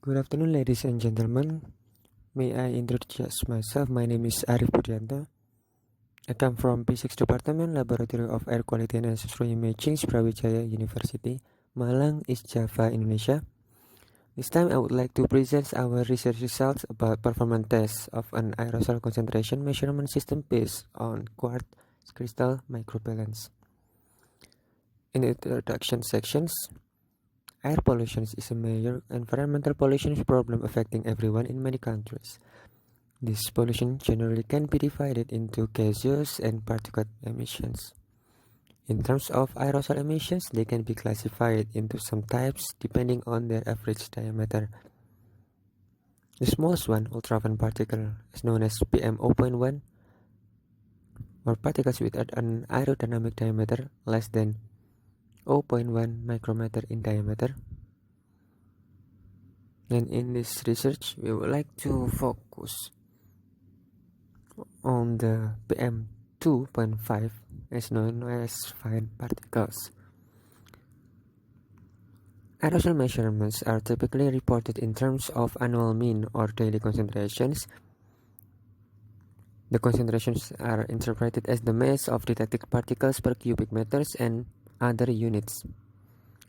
Good afternoon, ladies and gentlemen. May I introduce myself? My name is Arif Budianto. I come from P6 Department, Laboratory of Air Quality and Ancestral Imaging, Brawijaya University, Malang, East Java, Indonesia. This time I would like to present our research results about performance tests of an aerosol concentration measurement system based on quartz crystal microbalance. In the introduction sections, air pollution is a major environmental pollution problem affecting everyone in many countries. This pollution generally can be divided into gaseous and particulate emissions. In terms of aerosol emissions, they can be classified into some types depending on their average diameter. The smallest one, ultrafine particle, is known as PM0.1, or particles with an aerodynamic diameter less than 0.1 micrometer in diameter. And in this research, we would like to focus on the PM2.5, as known as fine particles. Aerosol measurements are typically reported in terms of annual mean or daily concentrations. The concentrations are interpreted as the mass of detected particles per cubic meters and other units.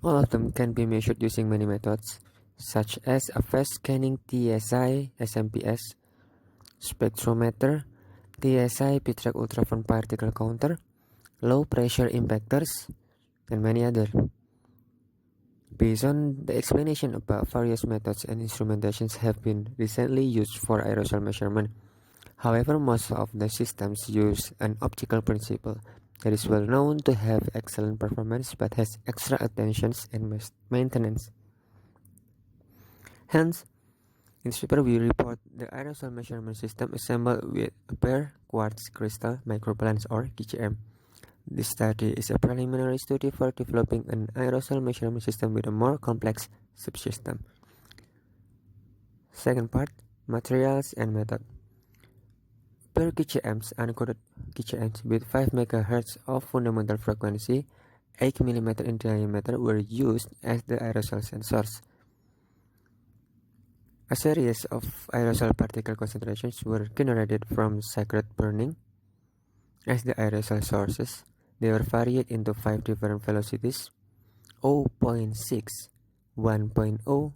All of them can be measured using many methods, such as a fast scanning TSI SMPS, spectrometer, TSI Pitrac ultrafine particle counter, low pressure impactors, and many others. Based on the explanation above, various methods and instrumentations have been recently used for aerosol measurement. However, most of the systems use an optical principle that is well known to have excellent performance but has extra attentions and maintenance. Hence, in this paper we report the aerosol measurement system assembled with a bare quartz crystal microbalance or QCM. This study is a preliminary study for developing an aerosol measurement system with a more complex subsystem. Second part, materials and method. Per QCMs, uncoded QCMs with 5 MHz of fundamental frequency, 8 mm in diameter were used as the aerosol sensors. A series of aerosol particle concentrations were generated from cigarette burning. As the aerosol sources, they were varied into 5 different velocities: 0.6, 1.0,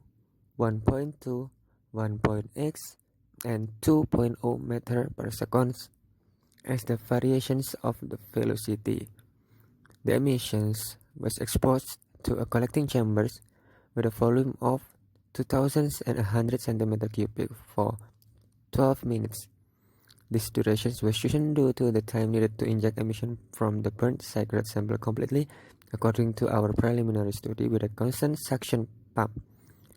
1.2, 1.x, and 2.0 meter per second. As the variations of the velocity, the emissions was exposed to a collecting chambers with a volume of 2,100 cm3 for 12 minutes. This duration was chosen due to the time needed to inject emission from the burnt cigarette sample completely, according to our preliminary study, with a constant suction pump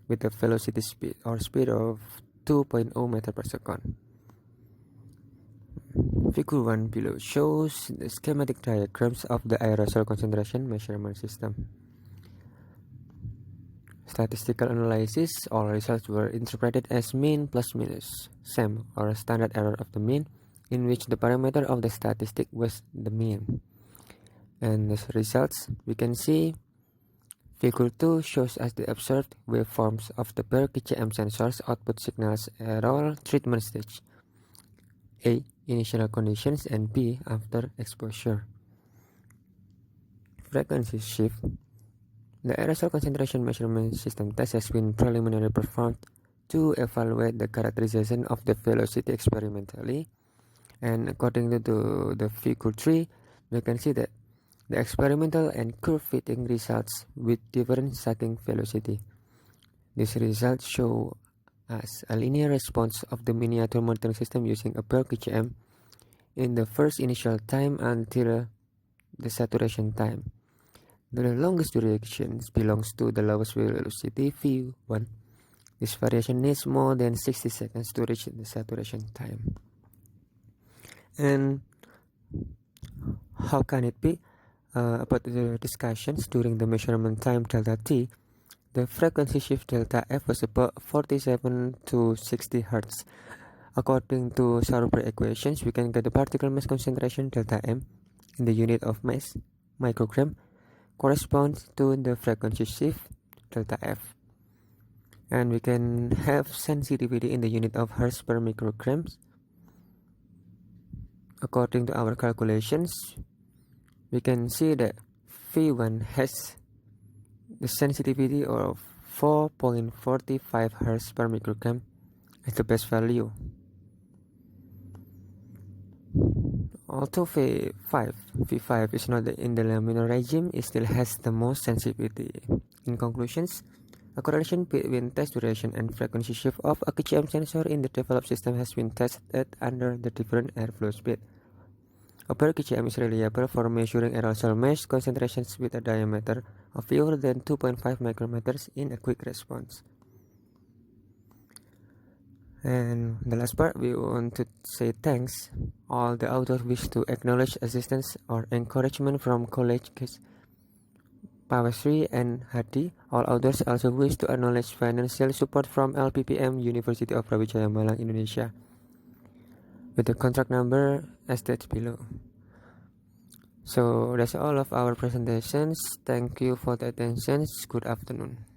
with a velocity speed of 2.0 meter per second. Figure 1 below shows the schematic diagrams of the aerosol concentration measurement system. Statistical analysis, all results were interpreted as mean plus minus, SAM, or a standard error of the mean, in which the parameter of the statistic was the mean. And the results, we can see Figure 2 shows us the observed waveforms of the per QCM sensors output signals at all treatment stage: A. Initial conditions, and B. After exposure. Frequency shift. The aerosol concentration measurement system test has been preliminarily performed to evaluate the characterization of the velocity experimentally, and according to the figure 3, we can see that the experimental and curve fitting results with different sucking velocity. These results show us a linear response of the miniature monitoring system using a per QCM in the first initial time until the saturation time. The longest duration belongs to the lowest velocity V1. This variation needs more than 60 seconds to reach the saturation time. And how can it be? About the discussions during the measurement time delta t, the frequency shift delta f was about 47 to 60 Hz. According to Sauerbrei equations, we can get the particle mass concentration delta m in the unit of mass, microgram, corresponds to the frequency shift delta f. and we can have sensitivity in the unit of hertz per micrograms. According to our calculations, we can see that V1 has the sensitivity of 4.45 hertz per microgram as the best value. Although V5 is not in the laminar regime, it still has the most sensitivity. In conclusions, a correlation between test duration and frequency shift of a KCM sensor in the developed system has been tested under the different airflow speed. A pure KCM is reliable for measuring aerosol mesh concentrations with a diameter of fewer than 2.5 micrometers in a quick response. And the last part, we want to say thanks. All the authors wish to acknowledge assistance or encouragement from colleagues Pawasri and Hadi. All authors also wish to acknowledge financial support from LPPM University of Brawijaya Malang, Indonesia, with the contract number as stated below. So that's all of our presentations. Thank you for the attention. Good afternoon.